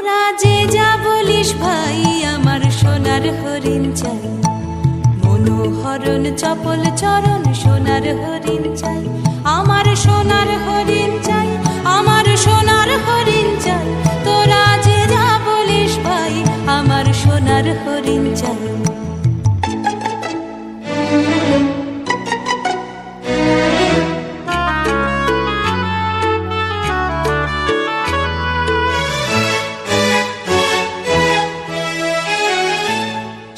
তোরা যে যা বলিস ভাই, আমার সোনার হরিণ চাই। মনোহরণ চপল চরণ সোনার হরিণ চাই, আমার সোনার হরিণ চাই, আমার সোনার হরিণ চাই। তোরা যে যা বলিস ভাই, আমার সোনার হরিণ চাই।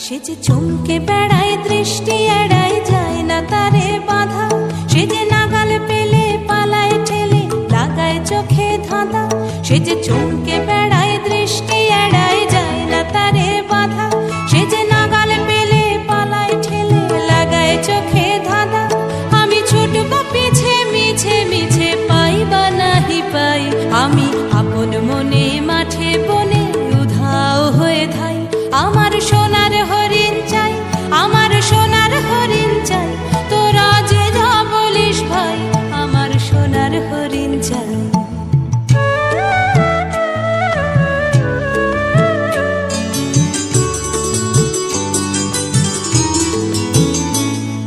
সে যে চমকে বেড়ায়, দৃষ্টি এড়ায়, যায় না তারে বাধা। সে যে নাগাল পেলে পালায় ঠেলে, লাগায় চোখে ধাঁধা। সে যে চমকে বেড়ায়, দৃষ্টি এড়ায়, যায় না তারে বাধা। সে যে নাগাল পেলে পালায় ঠেলে, লাগায় চোখে ধাঁধা। আমি ছুটব পিছে মিছে মিছে, পাই বা নাহি পাই। আমি আপন মনে মাঠে বনে উধাও হয়ে ধাই। আমার সোনার হরিণ চাই, আমার সোনার হরিণ চাই। তোরা যে যা বলিস ভাই, আমার সোনার হরিণ চাই।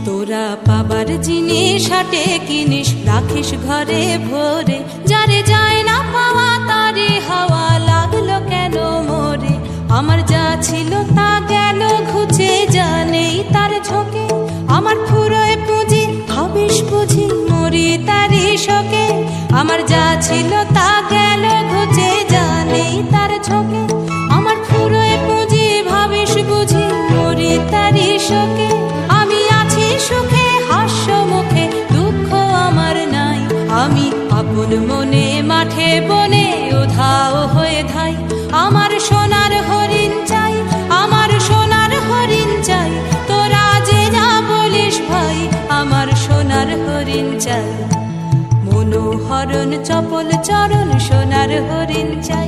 তোরা পাবার জিনিস হাটে কিনিস, রাখিস ঘরে ভরে। যারে যায় না পাওয়া তারে হাওয়া লাগলো কেন মোরে। আমার যা ছিল তা গেল ঘুচে, যা নেই তার ঝোঁকে। আমার ফুরোয় পুঁজি ভাবিস বুঝি, মরি তারি শোকে। আমার যা ছিল তা গেল ঘুচে, যা নেই তার ঝোঁকে। আমার ফুরোয় পুঁজি ভাবিস বুঝি, মরি তারি শোকে। আমি আছি সুখে হাস্য মুখে, দুঃখ আমার নাই। আমি আপন মনে মাঠে বনে উধাও হয়ে ধাই। আমার সোনার হরিণ চাই, আমার সোনার হরিণ চাই। তোরা যে যা বলিস ভাই, আমার সোনার হরিণ চাই। মনোহরণ চপল চরণ সোনার হরিণ চাই।